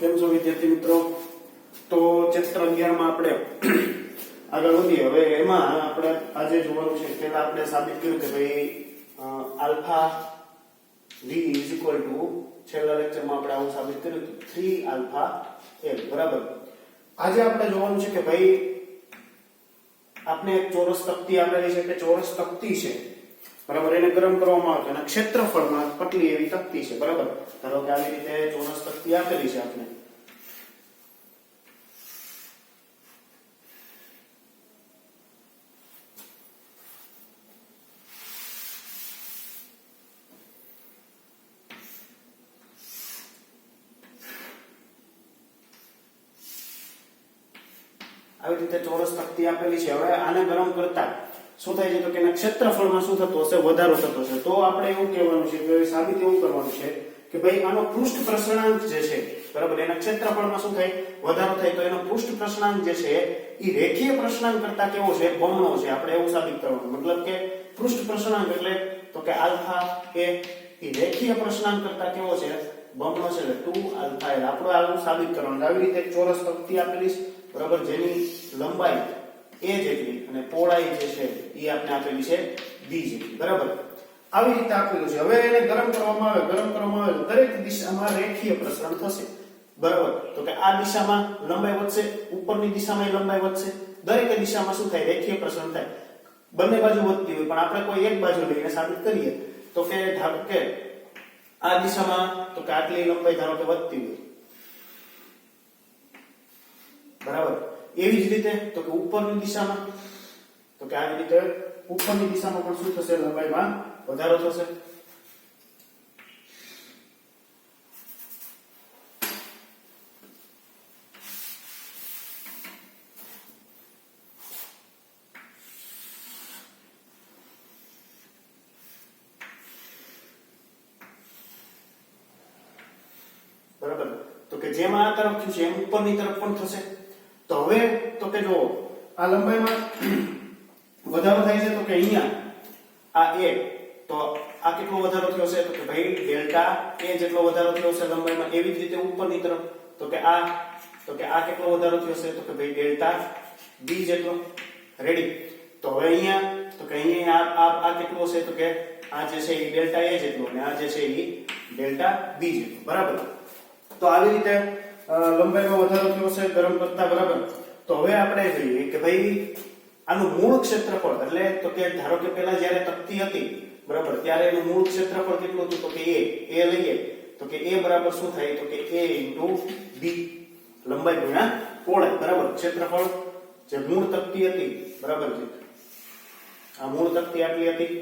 કેમ છો વિદ્યાર્થી મિત્રો? તો ચેપ્ટર 11 માં આપણે આગળ વધીએ. હવે એમાં આપણે આજે જોવાનું છે, પહેલા આપણે સાબિત કર્યું કે ભાઈ આલ્ફા v છેલ્લા લેક્ચરમાં આપણે આવું સાબિત કર્યું કે 3 આલ્ફા l બરાબર. આજે આપણે જોવાનું છે કે ભાઈ આપણે એક ચોરસ તક્તી આપેલી છે કે ચોરસ તક્તી છે બરાબર, એને ગરમ કરવામાં આવે છે અને ક્ષેત્રફળમાં પતલી એવી તક્તી છે બરાબર. ધારો કે આવી રીતે ચોરસ તક્તી આપેલી છે આપણે, આવી રીતે ચોરસ તક્તી આપેલી છે. હવે આને ગરમ કરતા શું થાય છે તો કે એના ક્ષેત્રફળમાં શું થતું હશે? વધારો થતો હશે. તો આપણે એવું કહેવાનું છે કે સાબિત એવું કરવાનું છે કે ભાઈ આનો પૃષ્ઠ પ્રસરણાંક જે છે બરાબર, એના ક્ષેત્રફળમાં શું થાય? વધારો થાય. તો એનો પૃષ્ઠ પ્રસરણાંક જે છે એ રેખીય પ્રસરણાંક કરતા કેવો છે? બમણો છે. આપણે એવું સાબિત કરવાનું. મતલબ કે પૃષ્ઠ પ્રસરણાંક એટલે તો કે આલ્ફા એ રેખીય પ્રસરણાંક કરતા કેવો છે? બમણો છે. એટલે 2 આલ્ફા l આપણે આવું સાબિત કરવાનું. આવી રીતે એક ચોરસ તક્તી આપેલી છે બરાબર, જેની લંબાઈ a જેટલી અને પહોળાઈ જે છે એ આપણે આપેલી છે b જેટલી બરાબર. આવી રીતે આપેલું છે. હવે એને ગરમ કરવામાં આવે દરેક દિશામાં રેખીય પ્રસરણ થશે બરાબર. તો કે આ દિશામાં લંબાઈ વધશે, ઉપરની દિશામાં લંબાઈ વધશે, દરેક દિશામાં શું થાય? રેખીય પ્રસરણ થાય. બંને બાજુ વધતી હોય પણ આપણે કોઈ એક બાજુ લઈને સાબિત કરીએ તો કે ધારો કે આ દિશામાં તો કે આટલી લંબાઈ ધારો કે વધતી હોય બરાબર. એવી જ રીતે તો કે ઉપરની દિશામાં તો કે આવી રીતે ઉપરની દિશામાં પણ શું થશે? લંબાઈમાં વધારો થશે. બરાબર. તો કે જેમ આ તરફ થયું છે એમ ઉપરની તરફ પણ થશે. તો હવે તો કે જો આ લંબાઈમાં વધારો થાય છે તો કે અહીંયા આ a, તો આ કેટલો વધારો થયો છે? તો કે ભાઈ ડેલ્ટા a જેટલો વધારો થયો છે લંબાઈમાં. એવી જ રીતે ઉપરની તરફ તો કે આ કેટલો વધારો થયો છે? તો કે ભાઈ ડેલ્ટા b જેટલો. રેડી. તો હવે અહીંયા તો કે અહીંયા આ કેટલો છે? તો કે આ જે છે એ ડેલ્ટા a જેટલો અને આ જે છે એ ડેલ્ટા b જેટલો બરાબર. તો આવી રીતે લંબાઈમાં વધારો થયો છે ગરમ કરતા બરાબર. તો હવે આપણે જોઈએ કે ભાઈ આનું મૂળ ક્ષેત્રફળ એટલે તો કે ધારો કે પહેલા જ્યારે તક્તી હતી બરાબર ત્યારે એનું મૂળ ક્ષેત્રફળ કેટલું હતું? તો કે a લઈએ તો કે a બરાબર શું થાય? તો કે a b લંબાઈ ગુણ્યા પહોળાઈ બરાબર. ક્ષેત્રફળ જે મૂળ તક્તી હતી બરાબર છે, આ મૂળ તક્તી આટલી હતી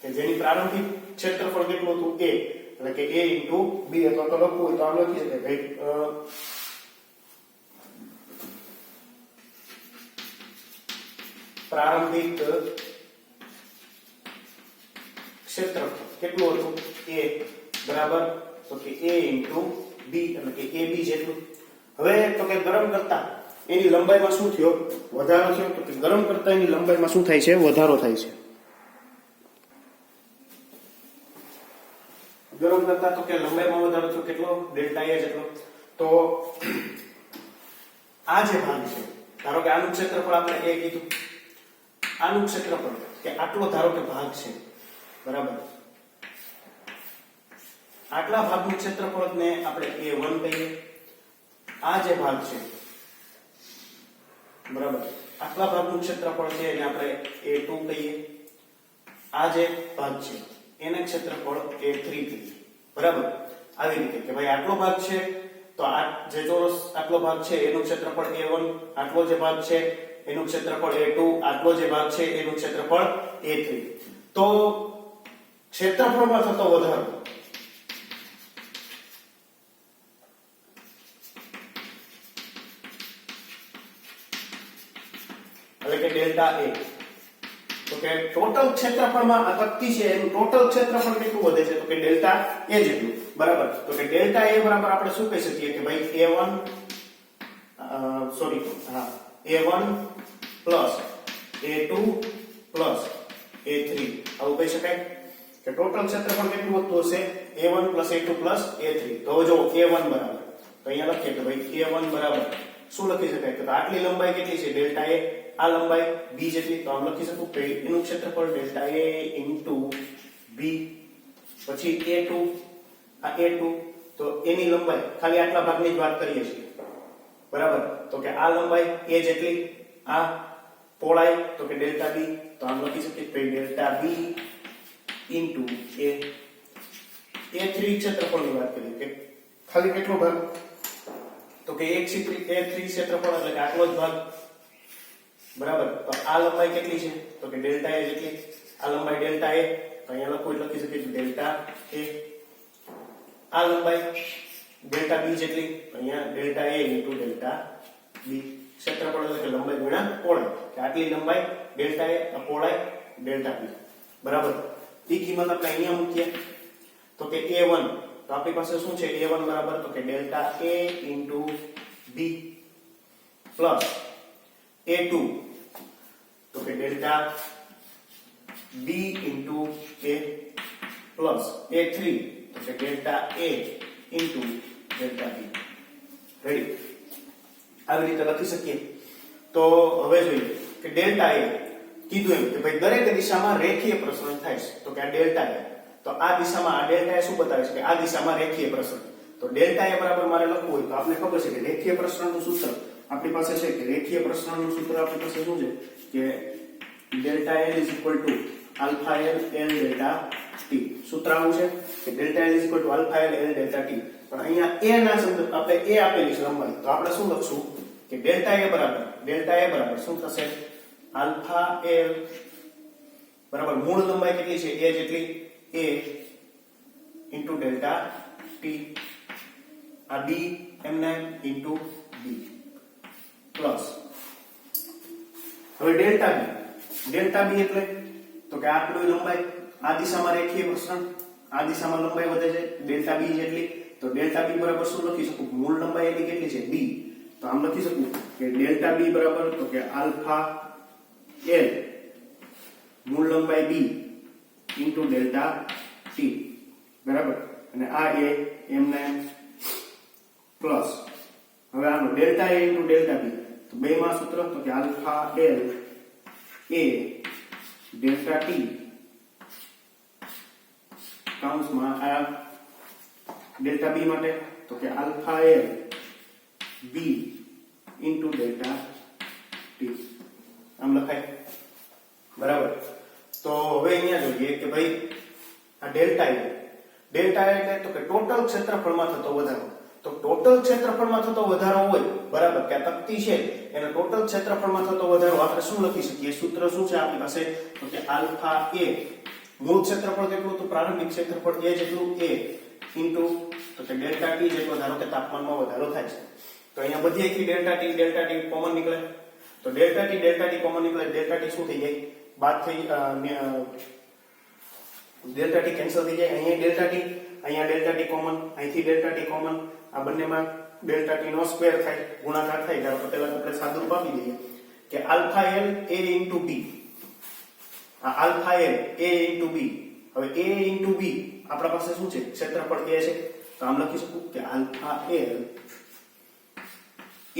કે જેની પ્રારંભિક ક્ષેત્રફળ કેટલું હતું? a, એટલે કે a b. અથવા તો લખવું હોય તો આમ લખીએ કે ભાઈ પ્રારંભિક ક્ષેત્રફળ કેટલું હતું? a બરાબર તો કે a b એટલે કે ab જેટલું. હવે તો કે ગરમ કરતા એની લંબાઈમાં શું થયો? વધારો થયો. તો કે ગરમ કરતા એની લંબાઈમાં શું થાય છે? વધારો થાય છે. ગરમ કરતા તો કે લંબાઈમાં વધારો થયો કેટલો? ડેલ્ટા a જેટલો. તો આ જે ભાગ છે ધારો કે આનું ક્ષેત્રફળ આપણે a કીધું, આનું ક્ષેત્રફળ કે આટલો ધારો કે ભાગ છે બરાબર, આટલા ભાગનું ક્ષેત્રફળને આપણે a1 કહીએ. આ જે ભાગ છે બરાબર, આટલા ભાગનું ક્ષેત્રફળ છે એને આપણે a2 કહીએ. આ જે ભાગ છે એને ક્ષેત્રફળ a3 કહીએ બરાબર. આવી રીતે કે ભાઈ આટલો ભાગ છે તો આ જે ચોરસ આટલો ભાગ છે એનું ક્ષેત્રફળ a1, આટલો જે ભાગ છે એનું ક્ષેત્રફળ a2, આટલો જે ભાગ છે એનું ક્ષેત્રફળ a3. તો ક્ષેત્રફળમાં થતો વધારો એટલે કે ડેલ્ટા a. તો કે ટોટલ ક્ષેત્રફળમાં આ તક્તી છે એનું ટોટલ ક્ષેત્રફળ કેટલું વધે છે? તો કે ડેલ્ટા a જેટલું બરાબર. તો કે ડેલ્ટા a બરાબર આપણે શું કહી શકીએ કે ભાઈ a1 plus a2 plus a3 આવું કહી શકાય કે ટોટલ ક્ષેત્રફળ કેટલું વધતું હશે? a1 + a2 + a3. તો જો a1 બરાબર તો અહીંયા લખીએ કે ભાઈ a1 બરાબર શું લખી શકાય કે આટલી લંબાઈ કેટલી છે ડેલ્ટા a, આ લંબાઈ b જેટલી, તો આમ લખી શકું કે એનું ક્ષેત્રફળ ડેલ્ટા a ઇન્ટુ b, પછી a2, આ a2, તો એની લંબાઈ ખાલી આટલા ભાગની જ વાત કરીએ છીએ બરાબર, તો કે આ લંબાઈ a જેટલી, આ પહોળાઈ તો કે ડેલ્ટા b, તો આમ લખી શકીએ કે delta b into a. a3 ક્ષેત્રફળની વાત કરીએ કે ખાલી કેટલો ભાગ, તો કે a3 ક્ષેત્રફળ એટલે કે આટલો જ ભાગ બરાબર, તો આ લંબાઈ કેટલી છે તો કે ડેલ્ટા a જેટલી, આ લંબાઈ ડેલ્ટા a, તો અહીંયા લખી શકીએ કે ડેલ્ટા a, આ લંબાઈ ડેલ્ટા b જેટલી, તો અહીંયા delta a into delta b. ક્ષેત્રફળ એટલે કે લંબાઈ ગુણ્યા પહોળાઈ, કે આટલી લંબાઈ ડેલ્ટા a, આ પહોળાઈ ડેલ્ટા b બરાબર. ઈ કિંમત આપણે અહીંયા મૂકીએ તો કે a1, તો આપણી પાસે શું છે a1 બરાબર તો કે delta a into b plus a2 તો કે delta b into a plus a3 તો કે delta a into delta b. Ready, આવી રીતે લખી શકીએ. તો હવે જોઈએ કે ડેલ્ટા a કીધું એમ કે ભાઈ દરેક દિશામાં રેખીય પ્રસરણ થાય છે, તો કે આ ડેલ્ટા a, તો આ દિશામાં આ ડેલ્ટા a શું બતાવે છે કે આ દિશામાં રેખીય પ્રસરણ, તો ડેલ્ટા a બરાબર મારે લખવું હોય તો આપણે ખબર છે કે રેખીય પ્રસરણનું સૂત્ર આપણી પાસે છે કે રેખીય પ્રસરણનું સૂત્ર આપણી પાસે શું છે કે delta l is equal to alpha l l delta t. સૂત્ર આવું છે કે delta l is equal to alpha l l delta t, પણ અહીંયા a ના સંદર્ભ આપણે a આપેલી છે લંબાઈ, તો આપણે શું લખશું કે ડેલ્ટા a બરાબર શું થશે આલ્ફા l બરાબર મૂળ લંબાઈ કેટલી છે a જેટલી, a ઇન્ટુ ડેલ્ટા t, આ b એમને ઇન્ટુ b પ્લસ હવે ડેલ્ટા b એટલે તો કે આપણું લંબાઈ આ દિશામાં રેખીય પ્રસરણ, આ દિશામાં લંબાઈ વધે છે ડેલ્ટા b જેટલી, તો ડેલ્ટા b બરાબર શું લખી શકું મૂળ લંબાઈ એની કેટલી છે b, તો આમ લખી શકું કે ડેલ્ટા b બરાબર તો કે આલ્ફા l મૂળ લંબાઈ b ઇન્ટુ ડેલ્ટા t બરાબર, અને આ a એમને પ્લસ હવે આનો delta a into delta b, તો બે માં સૂત્ર તો કે alpha l a delta t કૌંસમાં આ ડેલ્ટા b માટે તો કે alpha l b into delta t આમ લખાય બરાબર. તો હવે અહીંયા જોઈએ કે ભાઈ આ ડેલ્ટા એટલે તો કે ટોટલ ક્ષેત્રફળમાં થતો વધારો, તો ટોટલ ક્ષેત્રફળમાં થતો વધારો હોય બરાબર કે આ તકતી છે એના ટોટલ ક્ષેત્રફળમાં થતો વધારો આપણે શું લખી શકીએ, સૂત્ર શું છે આપણી પાસે તો કે આલ્ફા a મૂળ ક્ષેત્રફળ કેટલું તો પ્રારંભિક ક્ષેત્રફળ a જેટલું a ઇન્ટુ તો કે ડેલ્ટા t જેટલો ધારો કે તાપમાનમાં વધારો થાય છે, તો અહીંયા બધી એકલી ડેલ્ટા t કોમન નીકળે, તો ડેલ્ટા t કોમન નીકળે, ડેલ્ટા t શું થઈ જાય બાદ થઈ ડેલ્ટા t કેન્સલ થઈ જાય, અહીંયા ડેલ્ટા t કોમન, અહીંથી ડેલ્ટા t કોમન, આ બંનેમાં ડેલ્ટા t નો સ્ક્વેર થાય ગુણાકાર થાય, ધારો કે પહેલા આપણે સાદુરૂપ આપી દઈએ કે alpha l a into b, આ alpha l a into b, હવે a ઇન્ટુ b આપણા પાસે શું છે ક્ષેત્રફળ a છે, તો આમ લખી શકું કે alpha l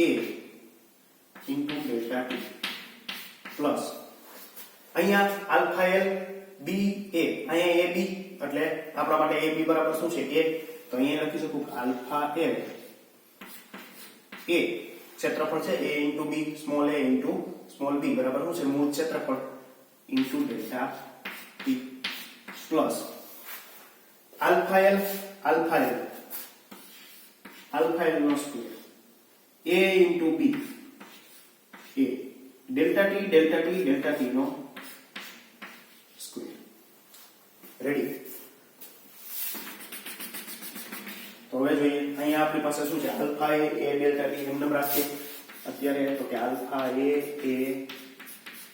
a into delta t plus અહીંયા આલ્ફા l b a, અહીંયા a b એટલે આપણા માટે a b બરાબર શું છે 1, તો અહીંયા લખી શકું કે આલ્ફા l a ક્ષેત્રફળ છે a into b small a into small b બરાબર શું છે મૂળ ક્ષેત્રફળ into delta t plus alpha l નો square a into b a delta t નો સ્ક્વેર. રેડી, તો હવે જોઈએ અહીંયા આપણી પાસે શું છે આલ્ફા a ડેલ્ટા t એમ નામ રાખીએ અત્યારે, તો કે alpha a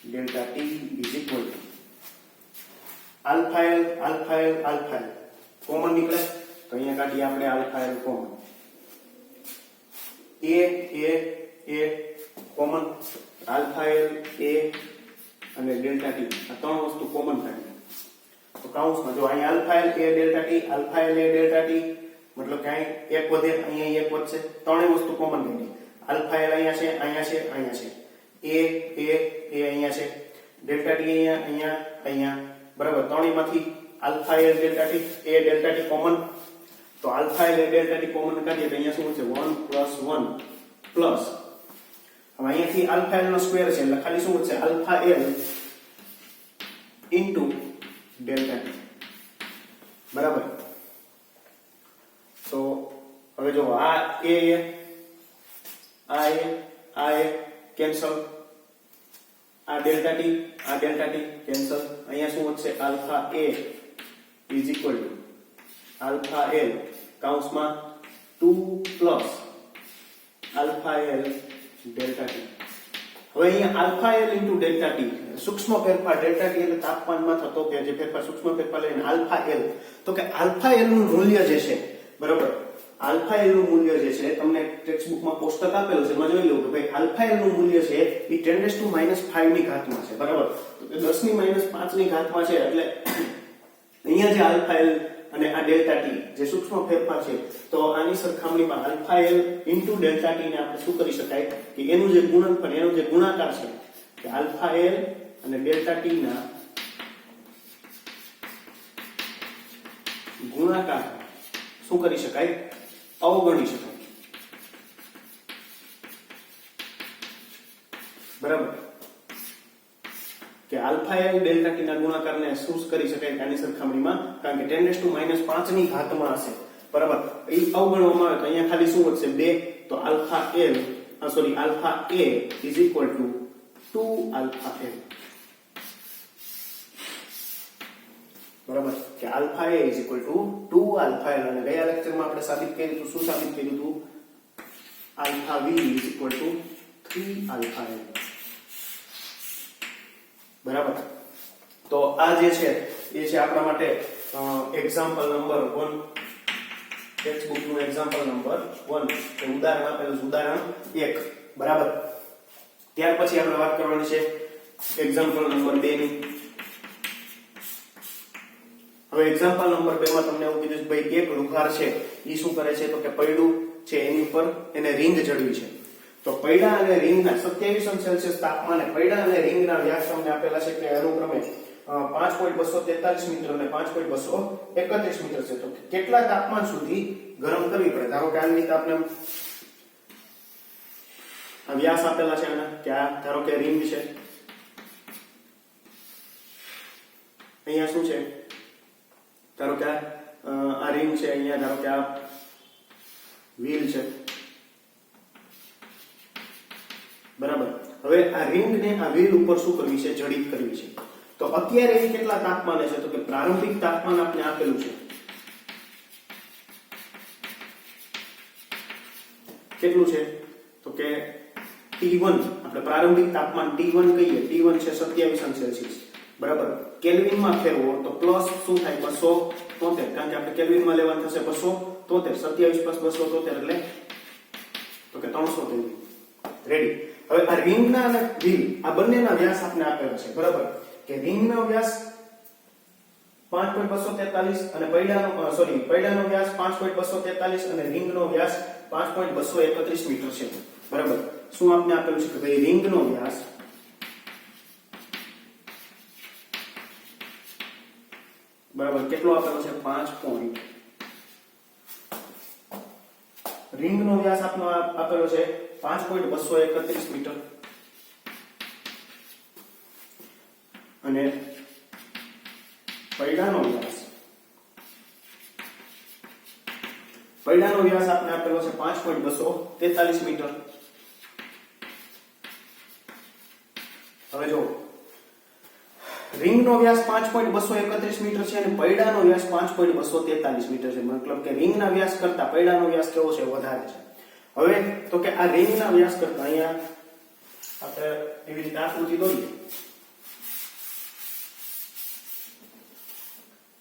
delta t is equal to alpha l common નીકળે, તો અહીંયા કાઢીએ આપણે alpha l common, a common, alpha l a અને ડેલ્ટા t આ ત્રણ વસ્તુ કોમન કાઢીએ, તો કૌંસમાં જો અહીંયા alpha l a delta t મતલબ કે અહીં એક વધે, અહીંયા એક વધશે, ત્રણેય વસ્તુ કોમન કાઢી. આલ્ફા એલ અહીંયા છે, અહીંયા છે, અહીંયા છે. એ અહીંયા છે, ડેલ્ટા ટી અહીંયા, અહીંયા, અહીંયા. બરાબર, ત્રણેયમાંથી આલ્ફા એલ ડેલ્ટા ટી, એ ડેલ્ટા ટી કોમન. તો alpha L delta T common કાઢીએ તો અહીંયા શું છે 1 + 1 પ્લસ હવે અહીંયાથી આલ્ફા એલ નો સ્ક્વેર છે એટલે ખાલી શું છે alpha L into delta T. બરાબર, તો હવે જો આ એ કેન્સલ, આ ડેલ્ટા ટી કેન્સલ. અહીંયા શું વધશે alpha A is equal to alpha L કૌંસમાં 2 plus alpha L delta T. હવે અહીંયા alpha L into delta T સૂક્ષ્મ ફેરફાર, ડેલ્ટા ટી એટલે તાપમાનમાં થતો કે જે ફેરફાર, સૂક્ષ્મ ફેરફાર લઈને આલ્ફા એલ. તો કે આલ્ફા એલ નું મૂલ્ય જે છે, બરાબર, આલ્ફા એલ નું મૂલ્ય જે છે તમને ટેક્સ્ટ બુકમાં કોષ્ટક આપેલું છે, એમાં જોઈ લો કે ભાઈ આલ્ફા એલ નું મૂલ્ય છે એ 10⁻5 ની ઘાતમાં છે. બરાબર, તો કે 10⁻5 ની ઘાતમાં છે એટલે અહીંયા જે આલ્ફા એલ અને આ ડેલ્ટા ટી જે સૂક્ષ્મ ફેરફાર છે, તો આની સરખામણીમાં alpha L into delta T ને આપણે શું કરી શકાય કે એનું જે ગુણનફળ, એનું જે ગુણાકાર છે કે આલ્ફા એલ અને ડેલ્ટા ટી ના ગુણાકાર શું કરી શકાય, અવગણી શકાય. બરાબર, કે આલ્ફા એલ ડેલ્ટા ટી ના ગુણાકારને શું કરી શકાય આની સરખામણીમાં, કારણ કે 10⁻5 ની ઘાતમાં હશે. બરાબર, એ અવગણવામાં આવે તો અહીંયા ખાલી શું વધશે 2. તો alpha A is equal two 2 alpha L. બરાબર, કે alpha A is equal two 2 alpha L. અને ગયા લેક્ચરમાં આપણે સાબિત કર્યું હતું, શું સાબિત કર્યું હતું, alpha V is equal to 3 alpha L. બરાબર, તો આ જે છે એ છે આપણા માટે એક્ઝામ્પલ નંબર 1, ટેક્સ્ટ બુક નું એક્ઝામ્પલ નંબર 1, કે ઉદાહરણ આપેલું છે ઉદાહરણ 1. બરાબર, ત્યાર પછી આપણે વાત કરવાની છે એક્ઝામ્પલ નંબર 2 ની. હવે એક્ઝામ્પલ નંબર 2 માં તમને એવું કીધું છે ભાઈ એક લુહાર છે, ઈ શું કરે છે તો કે પૈડું છે એની ઉપર એને રિંગ જડવી છે. તો પૈડા અને રિંગના 27°C તાપમાને પૈડા અને રિંગના વ્યાસ તમને આપેલા છે કે અનુક્રમે 5.243 મીટર અને 5.231 મીટર છે. તો કેટલા તાપમાન સુધી ગરમ કરવી પડે? ધારો કે આની આપણે આ વ્યાસ આપેલા છે આના, કે આ ધારો કે રિંગ છે, અહીંયા શું છે, ધારો કે આ રિંગ છે, અહીંયા ધારો કે આ વ્હીલ છે. બરાબર, હવે આ રિંગ ને આ વ્હીલ ઉપર શું કરવી છે, જડિત કરવી છે. તો અત્યારે એ કેટલા તાપમાને છે તો કે પ્રારંભિક તાપમાન આપણે આપેલું છે, કેટલું છે તો કે T1. આપણે પ્રારંભિક તાપમાન T1 કહીએ, T1 છે 27°C. બરાબર, કેલ્વિન માં ફેરવો તો પ્લસ શું થાય 273, કારણ કે આપણે કેલ્વિન માં લેવાનું થશે 273, 27 + 273 એટલે તો કે 300 કેલ્વિન. રેડી. હવે આ રિંગના અને વ્હીલ આ બંનેના વ્યાસ આપણે આપેલા છે. બરાબર, કે રિંગનો વ્યાસ 5.243 અને પૈડાનો વ્યાસ 5.243 અને રિંગનો વ્યાસ 5.231 મીટર છે. બરાબર, શું આપણે આપેલું છે કે ભાઈ રિંગનો વ્યાસ બરાબર કેટલો આપેલો છે 5. રિંગનો વ્યાસ આપેલો છે 5.231 મીટર અને પૈડાનો વ્યાસ આપણે આપેલો છે 5.243 મીટર. હવે જો રિંગનો વ્યાસ 5.231 મીટર છે અને પૈડાનો વ્યાસ 5.243 મીટર છે. મતલબ કે રિંગના વ્યાસ કરતા પૈડાનો વ્યાસ કેવો છે, વધારે છે. હવે તો કે આ રિંગના વ્યાસ કરતા અહીંયા આપણે એવી રીતે આકૃતિ દોરીએ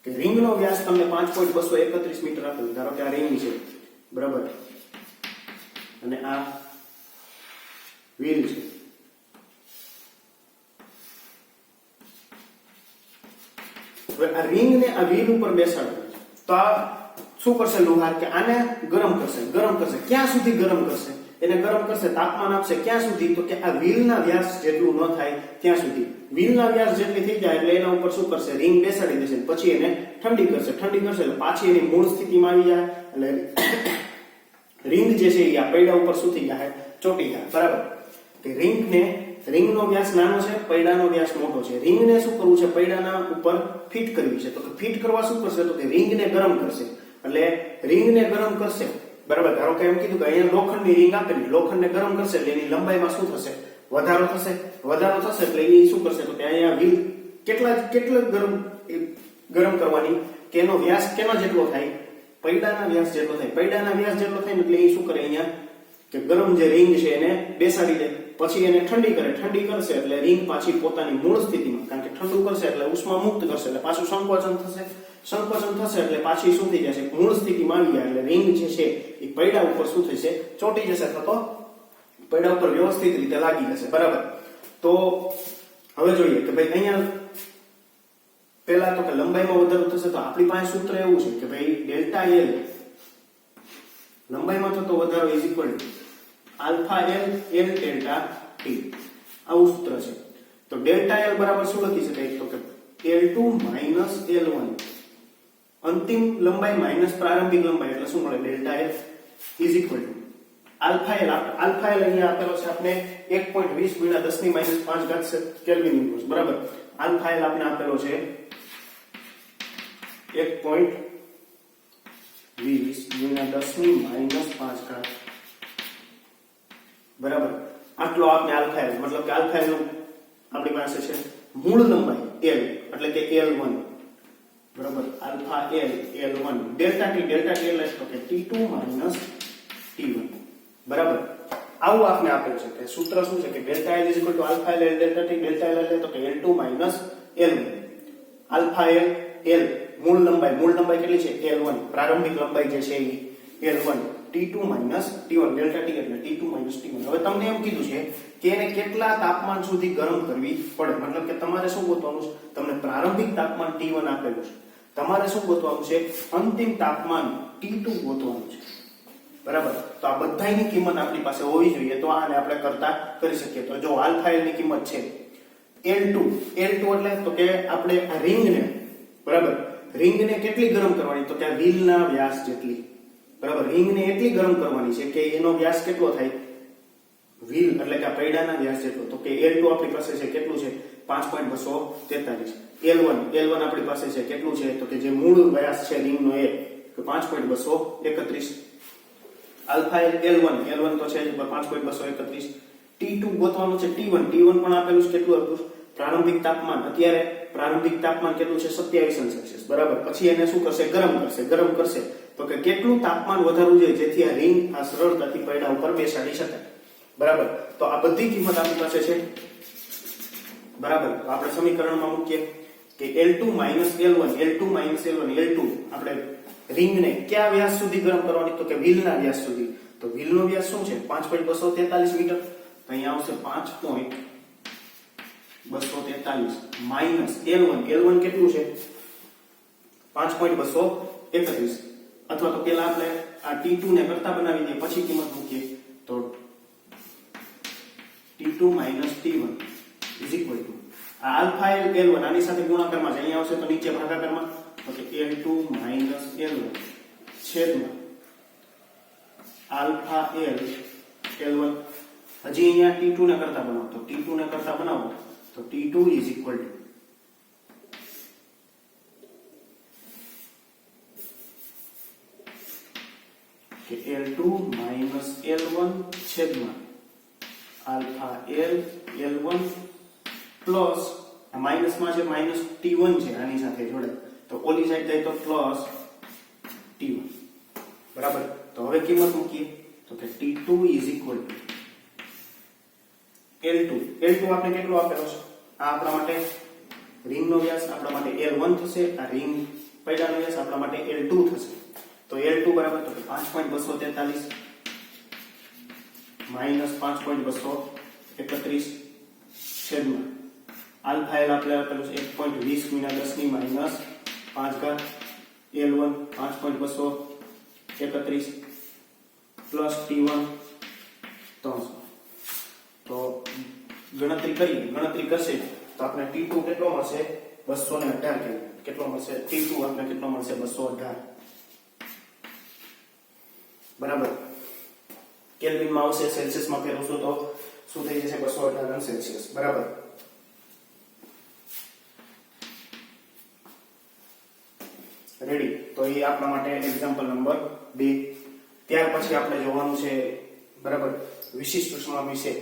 કે રિંગનો વ્યાસ તમને 5.231 મીટર આપેલું. ધારો કે આ રિંગ છે, બરાબર, અને આ વ્હીલ છે. હવે આ રિંગ ને આ વ્હીલ ઉપર બેસાડો તો આ શું કરશે લુહાર કે આને ગરમ કરશે ક્યાં સુધી ગરમ કરશે એને ગરમ કરશે તાપમાન આપશે ક્યાં સુધી તો કે આ વ્હીલના વ્યાસ જેટલું ન થાય ત્યાં સુધી વ્હીલના વ્યાસ જેટલી થઈ જાય એટલે એના ઉપર શું કરશે રિંગ બેસાડી દેશે પછી એને ઠંડી કરશે એટલે પાછી એની મૂળ સ્થિતિમાં આવી જાય એટલે રિંગ જે છે એ આ પૈડા ઉપર શું થઈ જાય ચોટી જાય બરાબર કે રિંગનો વ્યાસ નાનો છે પૈડાનો વ્યાસ મોટો છે રિંગને શું કરવું છે પૈડાના ઉપર ફિટ કરવી છે તો કે ફિટ કરવા શું કરશે તો કે રિંગને ગરમ કરશે એટલે રિંગને ગરમ કરશે બરાબર ધારો કે એમ કીધું કે અહીંયા લોખંડની રિંગ આપેલી લોખંડને ગરમ કરશે એટલે એની લંબાઈમાં શું થશે વધારો થશે એટલે એ શું કરશે તો કે અહીંયા વ્હીલ કેટલા ગરમ કરવાની કે એનો વ્યાસ કેનો જેટલો થાય પૈડાના વ્યાસ જેટલો થાય એટલે એ શું કરે અહીંયા કે ગરમ જે રિંગ છે એને બેસાડી દે પછી એને ઠંડી કરશે એટલે રિંગ પાછી પોતાની મૂળ સ્થિતિમાં કારણ કે ઠંડુ કરશે એટલે ઉષ્મા મુક્ત કરશે એટલે પાછું સંકોચન થશે એટલે પાછી શું થઈ જશે મૂળ સ્થિતિમાં આવી જાય એટલે રિંગ જે છે એ પૈડા ઉપર શું થશે ચોટી જશે અથવા તો પૈડા ઉપર વ્યવસ્થિત રીતે લાગી જશે બરાબર તો હવે જોઈએ કે ભાઈ અહીંયા પહેલા તો કે લંબાઈમાં વધારો થશે તો આપણી પાસે સૂત્ર એવું છે કે ભાઈ ડેલ્ટા એલ લંબાઈમાં થતો વધારો is equal to alpha L delta T આવું સૂત્ર છે તો ડેલ્ટા એલ બરાબર શું લખી શકાય તો કે L2 માઈનસ L1 અંતિમ લંબાઈ માઈનસ પ્રારંભિક લંબાઈ એટલે શું મળે delta L is equal to alpha L અહીંયા આપેલો છે આપણે 1.20 ગુણ્યા 10 ની માઈનસ 5 ઘાત કેલ્વિન ઇન્વર્સ બરાબર આલ્ફા એલ આપણે આપેલો છે 1.20 ગુણ્યા 10 ની માઈનસ 5 ઘાત બરાબર આટલો આપણે આલ્ફા એલ મતલબ કે આલ્ફા એલ આપણી પાસે છે મૂળ લંબાઈ L એટલે કે L1 બરાબર આલ્ફા L1 ડેલ્ટા T એટલે તો કે T2 T1 બરાબર આવું આપણે આપેલું છે કે સૂત્ર શું છે કે delta L alpha L delta T delta L એટલે તો કે L2 L1 આલ્ફા L મૂળ લંબાઈ કેટલી છે L1 પ્રારંભિક લંબાઈ જે છે એ L1 T2 T1 delta T એટલે T2 T1 હવે તમને એમ કીધું છે કે એને કેટલા તાપમાન સુધી ગરમ કરવી પડે મતલબ કે તમારે શું ગોતવાનું છે તમને પ્રારંભિક તાપમાન T1 આપેલું છે તમારે શું ગોતવાનું છે અંતિમ તાપમાન T2 ગોતવાનું છે બરાબર તો આ બધાની કિંમત આપણી પાસે હોવી જોઈએ તો આને આપણે કરતા કરી શકીએ તો જો આલ્ફા એલ ની કિંમત છે L2 એટલે તો કે આપણે આ રિંગને કેટલી ગરમ કરવાની તો કે આ વ્હીલના વ્યાસ જેટલી બરાબર રિંગને એટલી ગરમ કરવાની છે કે એનો વ્યાસ કેટલો થાય વ્હીલ એટલે કે આ પૈડાના વ્યાસ જેટલો તો કે L2 આપણી પાસે છે કેટલું છે 5.243 L1 આપણી પાસે છે કેટલું છે તો કે જે મૂળ વ્યાસ છે રિંગનો એ કે 5.231 આલ્ફા L1 તો છે 5.231 T2 ગોતવાનું છે T1 પણ આપેલું છે કેટલું હતું પ્રારંભિક તાપમાન અત્યારે પ્રારંભિક તાપમાન કેટલું છે 27°C બરાબર પછી એને શું કરશે ગરમ કરશે તો કે કેટલું તાપમાન વધારવું જોઈએ જેથી આ રિંગ આ સરળતાથી પૈડા ઉપર બેસાડી શકાય બરાબર તો આ બધી કિંમત આપણી પાસે છે બરાબર તો આપણે સમીકરણમાં મૂકીએ કે L2 આપણે રિંગને કયા વ્યાસ સુધી ગરમ કરવાની તો કે વ્હીલના વ્યાસ સુધી તો વ્હીલનો વ્યાસ શું છે 5.243 મીટર તો અહીંયા આવશે 5.243 માઈનસ L1 કેટલું છે 5.231 અથવા તો પેલા આપણે આ T2 ને કરતા બનાવી દઈએ પછી કિંમત મૂકીએ તો T2 T1 આ આલ્ફા L1 આની સાથે ગુણાકારમાં છે અહીંયા આવશે તો નીચે ભાગાકારમાં તો કે L2 L1 છેદમાં આલ્ફા L1 હજી અહીંયા T2 ને કરતા બનાવો તો T2 કે L2 L1 છેદમાં આલ્ફા L1 પ્લસ આ માઈનસ માં છે માઈનસ T1 છે આની સાથે જોડે તો ઓલી સાઈડ જાય તો પ્લસ T1 બરાબર તો હવે કિંમત મૂકીએ તો કે T2 L2 આપણે કેટલો આપેલો છે આ આપણા માટે રિંગનો વ્યાસ આપણા માટે L1 થશે આ રિંગ પૈડાનો વ્યાસ આપણા માટે L2 થશે તો L2 બરાબર તો 5.243 માઈનસ 5.231 છેદમાં આલ્ફા L આપણે આપેલું છે 1.20 ગુણ્યા 10 ની માઈનસ 5 ઘાત L1 5.243 31 પ્લસ T1 300. તો ગણતરી કરશે તો આપણે T2 કેટલો મળશે 218 કેલ્વિન. કેટલો મળશે T2 આપણે કેટલો મળશે 218 બરાબર. કેલ્વિનમાં આવશે, સેલ્સિયસમાં ફેરવશો તો શું થઈ જશે 218 સેલ્સિયસ બરાબર. રેડી. તો એ આપણા માટે એક્ઝામ્પલ નંબર 2. ત્યાર પછી આપણે જોવાનું છે બરાબર વિશિષ્ટ ઉષ્મા વિશે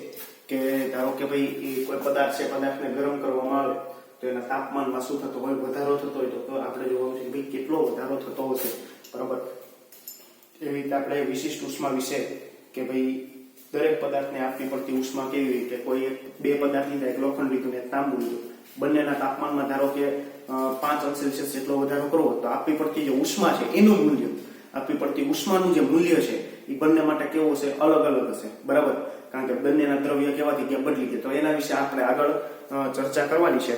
કે ધારો કે ભાઈ એ કોઈ પદાર્થ છે, પદાર્થને ગરમ કરવામાં આવે તો એના તાપમાનમાં શું થતો હોય, વધારો થતો હોય તો આપણે જોવાનું છે ભાઈ કેટલો વધારો થતો હશે બરાબર. એવી રીતે આપણે વિશિષ્ટ ઉષ્મા વિશે કે ભાઈ દરેક પદાર્થને આપવી પડતી ઉષ્મા કેવી રીતે, કોઈ બે પદાર્થ લીધા, એક લોખંડ લીધું ને એક તાંબુ લીધું, બંનેના તાપમાનમાં ધારો કે 5 અંશ સેલ્સિયસ જેટલો વધારો કરવો તો આપવી પડતી જે ઉષ્મા છે એનું મૂલ્ય, આપવી પડતી ઉષ્માનું જે મૂલ્ય છે એ બંને માટે કેવું હશે, અલગ અલગ હશે બરાબર. કારણ કે બંનેના દ્રવ્ય કેવાથી ગયા બદલી ગયા. તો એના વિશે આપણે આગળ ચર્ચા કરવાની છે.